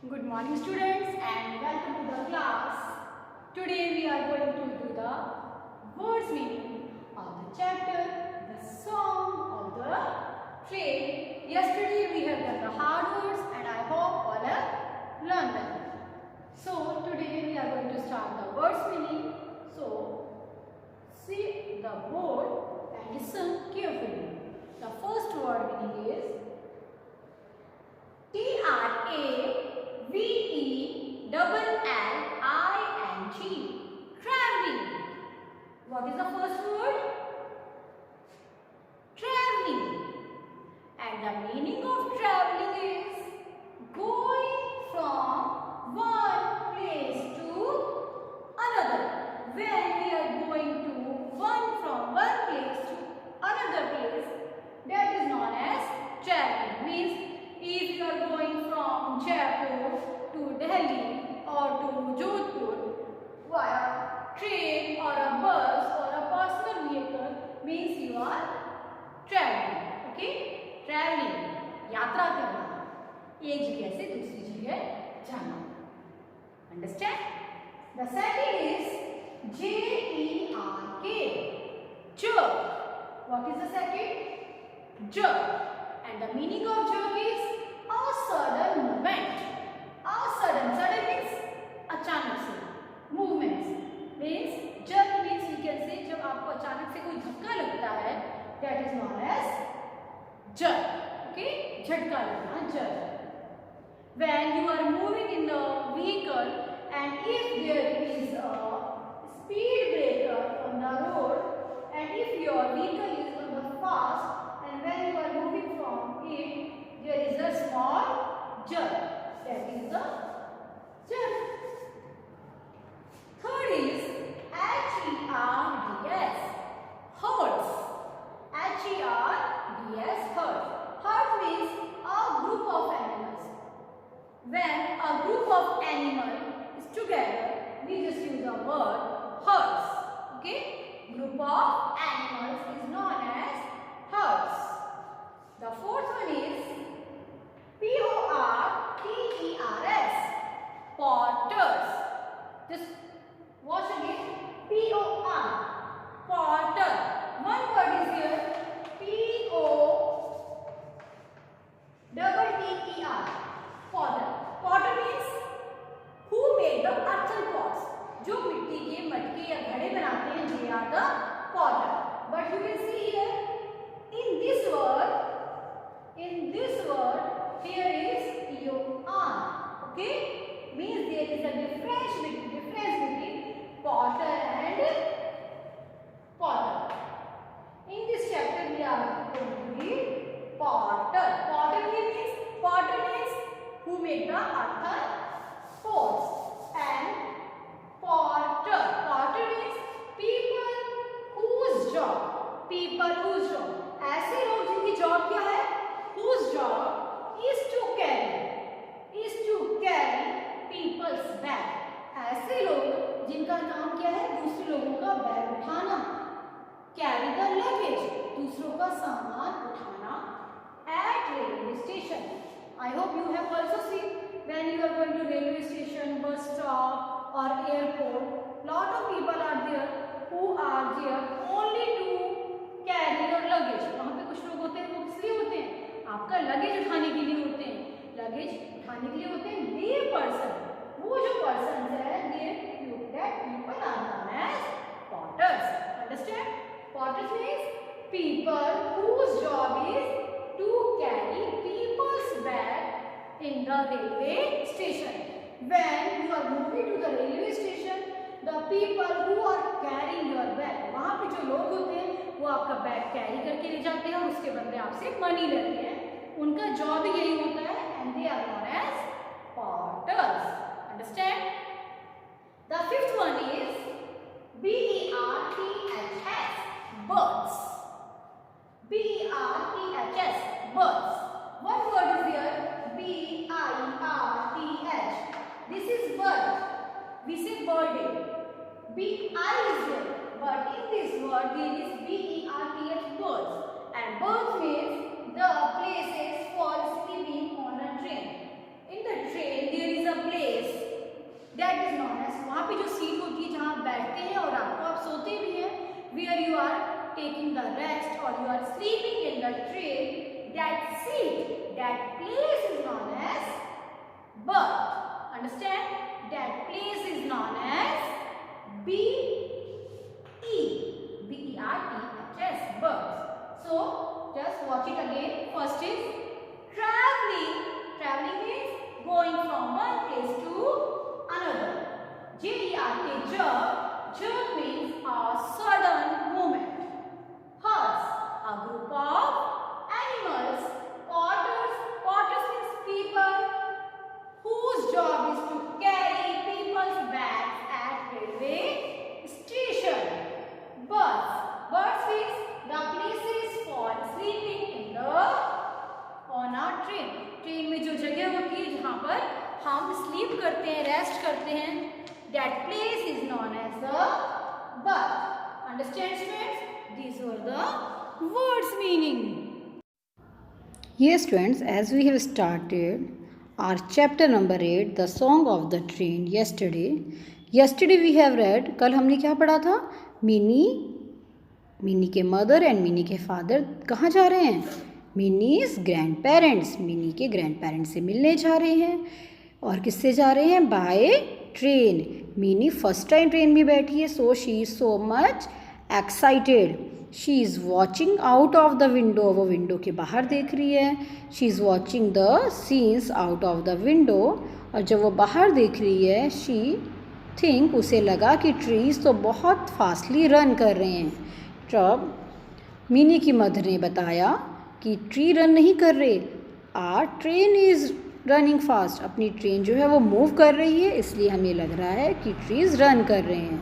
Good morning students and welcome to the class. Today we are going to do the words meaning of the chapter, the song of the train. Yesterday we have done the hard words and I hope all have learned them. So today we are going to start the words meaning. So see the board and listen carefully. The first word meaning is Travelling. Traveling. What is the first word? Traveling. And the meaning of traveling is going from one place to another. When we are going to from one place to another place, that is known as traveling. Means if you are going from Jaipur to Delhi or to Jodhpur via train or a bus or a personal vehicle, means you are traveling. Okay? Traveling. यात्रा करना. एक जगह से दूसरी जगह जाना. Understand? The second is jerk. Jerk. What is the second? Jerk. And the meaning of jerk is a sudden movement. A sudden means अचानक से. Movements means jerk means we can say जब आपको अचानक से कोई धक्का लगता है, that is known as jerk. Okay, झटका लगना jerk. When you are moving in the vehicle and if there is a speed breaker on the road and if your vehicle is on the fast and when you are moving from it, there is a small jerk. That is the jerk. Third is HERDS. Herds. HERDS. Herds. Herds means a group of animals. When a group of animals is together, we just use the word herds. Okay? Group of animals is known as herds. The fourth one is PORTERS. Porters. Just watch again. POR. Porter. One word is here. POTTER. Potter. Potter means who made the earthen pots. जो मिट्टी के मटके या घड़े बनाते हैं, they are the potter. But you can see here in this word, here is POR. Okay, means there is a difference between potter and potter. In this chapter we are going to read potter. Potter means who make the earthen pots, and porter means people whose job. ऐसे लोग जिनकी job क्या है? Whose job is to carry people's bag. ऐसे लोग जिनका काम क्या है? दूसरे लोगों का बैग उठाना. Carry the luggage. दूसरों का सामान उठाना at railway station. I hope you have also seen when you are going to railway station, bus stop or airport, lot of people are there who are there only to carry your luggage. वहाँ पे कुछ लोग होते हैं, वो किस लिए होते हैं? आपका लगेज उठाने के लिए होते हैं. लगेज उठाने के लिए होते हैं. They person, वो जो persons है, that people are known as porters. Understand? Porters means people whose job is to carry people's bag in the railway station. When you are moving to the railway station, the people who are carrying your bag, वहाँ पे जो लोग होते हैं वो आपका bag carry करके ले जाते हैं और उसके बदले आपसे मनी लेते हैं. उनका जॉब ही यही होता है and they are known as porters. Understand? The fifth one is BERTHS. Birds. BERTHS. Birds. One word is here. BIRTH. This is bird. We say bird. BI is here. But in this word there is BERTH birds. And birds means the places for sleeping on or you are sleeping in the train, that seat, that place is known as berth. Understand? That place is known as B-E-R-T-H-S, berth. So just watch it again. First is traveling. Traveling means going from one place to another. J-E-R-K, jerk. Jerk means a sudden movement. Horse, a group of animals. Porters, porters means people whose job is to carry people's bags at railway station. Berths, berths means the places for sleeping in the on a train. Train में जो जगह होती है जहाँ पर हम sleep करते हैं, रेस्ट करते हैं, that place is known as the berth. Understand, students? These were the words meaning. Yes, students, as we have started our chapter number 8, the song of the train yesterday. Yesterday we have read, कल हमने क्या पढ़ा था? Mini के mother and mini के father कहाँ जा रहे हैं? मिनीज ग्रैंड पेरेंट्स, मिनी के ग्रैंड पेरेंट्स से मिलने जा रहे हैं. और किससे जा रहे हैं? By train. Mini first time train में बैठी है, so she is so much excited. She is watching out of the window, वो विंडो के बाहर देख रही है. She is watching the scenes out of the window. और जब वो बाहर देख रही है, शी थिंक, उसे लगा कि ट्रीज तो बहुत फास्टली रन कर रहे हैं. तब मिनी की मदर ने बताया कि ट्री रन नहीं कर रहे, our train is running fast. अपनी ट्रेन जो है वो मूव कर रही है, इसलिए हमें लग रहा है कि ट्रीज रन कर रहे हैं.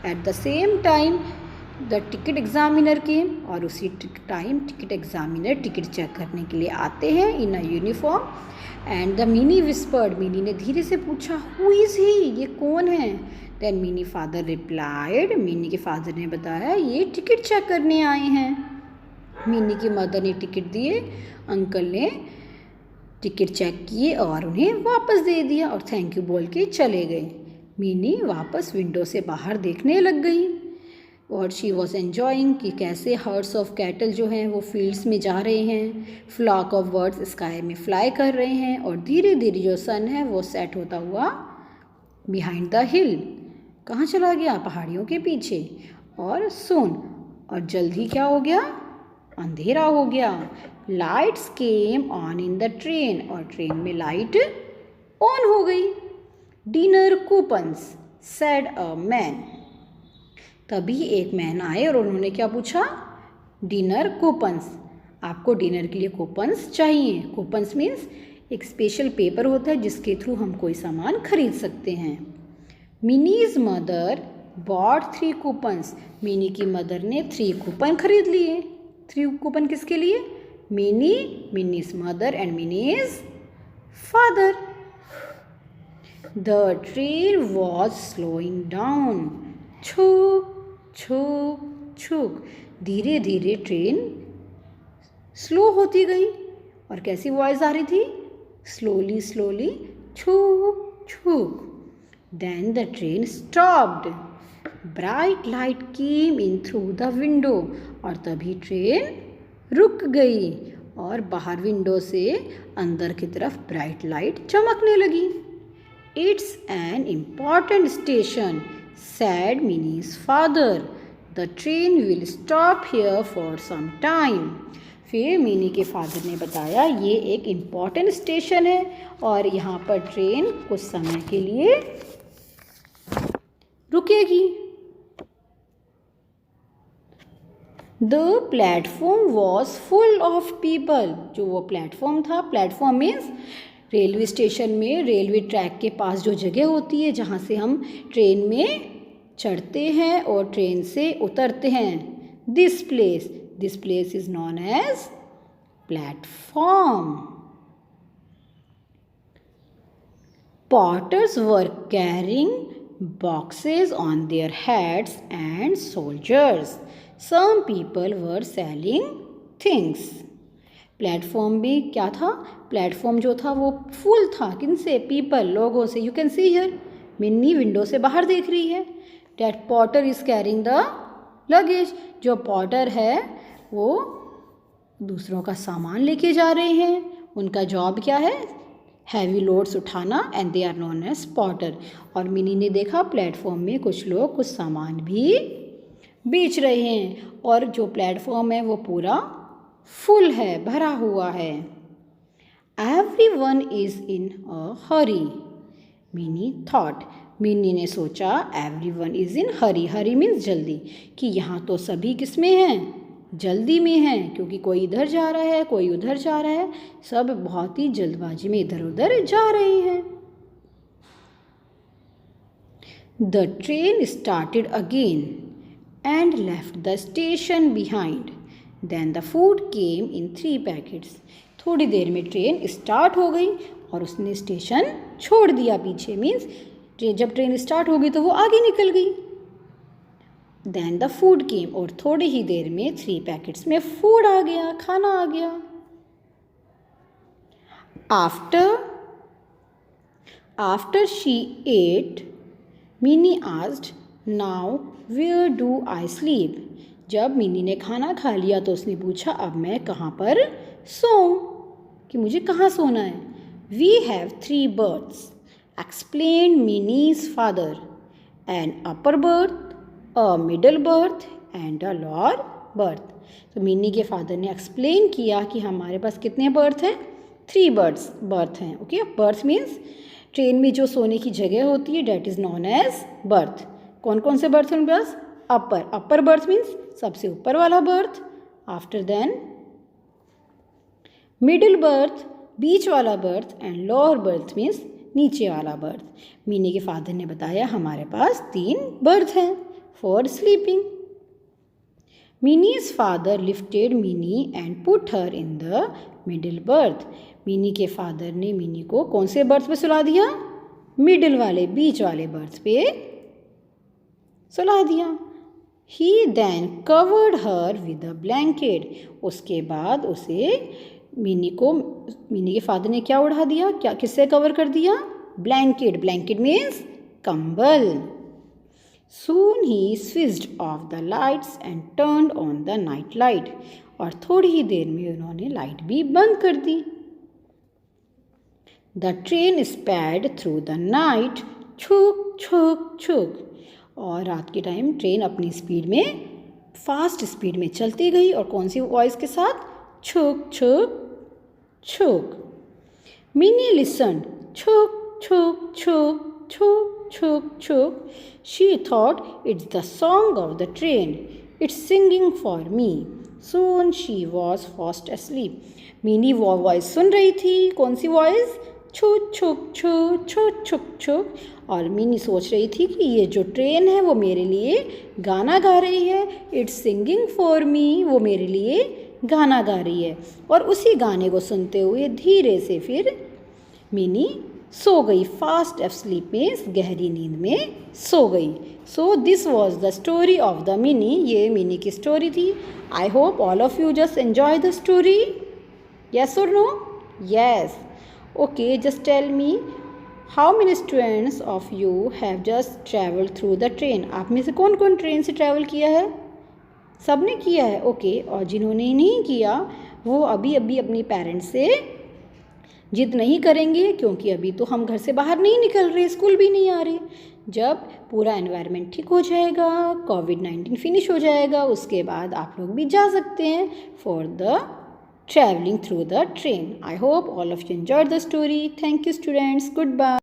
At the same time the ticket examiner came, और उसी time ticket examiner ticket check करने के लिए आते हैं in a uniform. And the Mini whispered, Mini ने धीरे से पूछा, हु इज़ ही, ये कौन है? Then Mini father replied, Mini के फादर ने बताया, ये टिकट चेक करने आए हैं. मिनी की मदर ने टिकट दिए, अंकल ने टिकट चेक किए और उन्हें वापस दे दिया और थैंक यू बोल के चले गए. मिनी वापस विंडो से बाहर देखने लग गई और शी वॉज एन्जॉइंग कि कैसे हर्ड्स ऑफ कैटल जो हैं वो फील्ड्स में जा रहे हैं, फ्लॉक ऑफ बर्ड्स स्काई में फ्लाई कर रहे हैं, और धीरे धीरे जो सन है वो सेट होता हुआ बिहाइंड द हिल, कहाँ चला गया? पहाड़ियों के पीछे. और सुन, और जल्द ही क्या हो गया? अंधेरा हो गया. Lights came on in the train, और ट्रेन में लाइट ऑन हो गई. Dinner coupons said a man, तभी एक मैन आए और उन्होंने क्या पूछा? डिनर कूपन्स, आपको डिनर के लिए कूपन्स चाहिए. कूपन्स मीन्स एक स्पेशल पेपर होता है जिसके थ्रू हम कोई सामान खरीद सकते हैं. Mini's mother bought 3 coupons, Mini की मदर ने 3 कूपन खरीद लिए. 3 कूपन किसके लिए? Mini, Mini's mother and Mini's father. The train was slowing down, छुक छुक छुक, धीरे धीरे ट्रेन स्लो होती गई. और कैसी वॉइस आ रही थी? स्लोली स्लोली, छुक छुक. Then the train stopped. Bright light came in through the window, और तभी ट्रेन रुक गई और बाहर विंडो से अंदर की तरफ ब्राइट लाइट चमकने लगी. It's an important station, said Minnie's father. The train will stop here for some time. फिर मिनी के फादर ने बताया, ये एक इम्पॉर्टेंट स्टेशन है और यहाँ पर ट्रेन कुछ समय के लिए रुकेगी. The platform was full of people, जो वो प्लेटफॉर्म था, प्लेटफॉर्म मीन्स रेलवे स्टेशन में रेलवे ट्रैक के पास जो जगह होती है जहाँ से हम ट्रेन में चढ़ते हैं और ट्रेन से उतरते हैं. This place is known as platform. Porters were carrying boxes on their heads and soldiers. Some people were selling things. Platform भी क्या था? प्लेटफॉर्म जो था वो फुल था. किनसे? पीपल, लोगों से. You can see here, Mini window से बाहर देख रही है. That porter is carrying the luggage. जो पॉटर है वो दूसरों का सामान लेके जा रहे हैं। उनका जॉब क्या है? हैवी लोड्स उठाना and they are known as porter. और मिनी ने देखा प्लेटफॉर्म में कुछ लोग कुछ सामान भी बेच रहे हैं और जो प्लेटफॉर्म है वो पूरा फुल है, भरा हुआ है। Everyone is in a hurry, mini thought. Mini ने सोचा everyone is in hurry, hurry means जल्दी, कि यहाँ तो सभी किस में हैं? जल्दी में हैं, क्योंकि कोई इधर जा रहा है, कोई उधर जा रहा है, सब बहुत ही जल्दबाजी में इधर उधर जा रहे हैं। The train started again and left the station behind. Then the food came in 3 packets. थोड़ी देर में ट्रेन स्टार्ट हो गई और उसने स्टेशन छोड़ दिया पीछे। मीन्स जब ट्रेन स्टार्ट हो गई तो वो आगे निकल गई। Then the food came, और थोड़ी ही देर में 3 पैकेट्स में फूड आ गया, खाना आ गया। After she ate, Minnie asked, "Now where do I sleep?" जब मिनी ने खाना खा लिया तो उसने पूछा, अब मैं कहाँ पर सोऊं, कि मुझे कहाँ सोना है। We have 3 berths, explained Minnie's father. An upper berth, a middle berth and a lower berth. तो मिनी के फादर ने एक्सप्लेन किया कि हमारे पास कितने बर्थ हैं? 3 बर्थ हैं। ओके, बर्थ मीन्स ट्रेन में जो सोने की जगह होती है, that is known as berth. कौन कौन से बर्थ हैं उनके पास? अपर बर्थ मीन्स सबसे ऊपर वाला berth. After then middle berth, बीच वाला berth and lower berth means नीचे वाला बर्थ। मिनी के फादर ने बताया हमारे पास 3 बर्थ हैं for sleeping. Mini's father lifted Mini and put her in the middle berth. Mini के फादर ने मिनी को कौन से बर्थ पे सुला दिया? मिडिल वाले, बीच वाले बर्थ पे सुला दिया। He then covered her with a blanket. उसके बाद उसे मिनी के फादर ने क्या उड़ा दिया? क्या किससे कवर कर दिया? ब्लैंकेट। ब्लैंकेट मीन्स कंबल। Soon he switched off the lights and turned on the night light. और थोड़ी ही देर में उन्होंने लाइट भी बंद कर दी। The train sped through the night, छुक छुक छुक। और रात के टाइम ट्रेन अपनी स्पीड में, फास्ट स्पीड में चलती गई और कौन सी वॉइस के साथ? छुक छुक छुक। मिनी listened, छुक छुक छुक छुक छुक छुक. She thought, it's the song of the train. It's singing for me. Soon she was fast asleep. Mini वो वॉइस सुन रही थी। कौन सी वॉइस? छू छुक छू छू छुक छुक। और मिनी सोच रही थी कि ये जो ट्रेन है वो मेरे लिए गाना गा रही है। इट्स सिंगिंग फॉर मी, वो मेरे लिए गाना गा रही है। और उसी गाने को सुनते हुए धीरे से फिर मिनी सो गई। फास्ट स्लीप में, गहरी नींद में सो गई। So this was the story of the Mini. ये मिनी की स्टोरी थी। I hope all of you just enjoy the story. Yes or no? Yes. Okay, just tell me how many students of you have just travel through the train. आप में से कौन कौन train से travel किया है? सब ने किया है। ओके, और जिन्होंने नहीं किया वो अभी अभी अपनी पेरेंट्स से जिद नहीं करेंगे, क्योंकि अभी तो हम घर से बाहर नहीं निकल रहे, स्कूल भी नहीं आ रहे। जब पूरा एनवायरनमेंट ठीक हो जाएगा, कोविड-19 फिनिश हो जाएगा, उसके बाद आप लोग भी जा सकते हैं for the travelling through the train. I hope all of you enjoyed the story. Thank you students, good bye.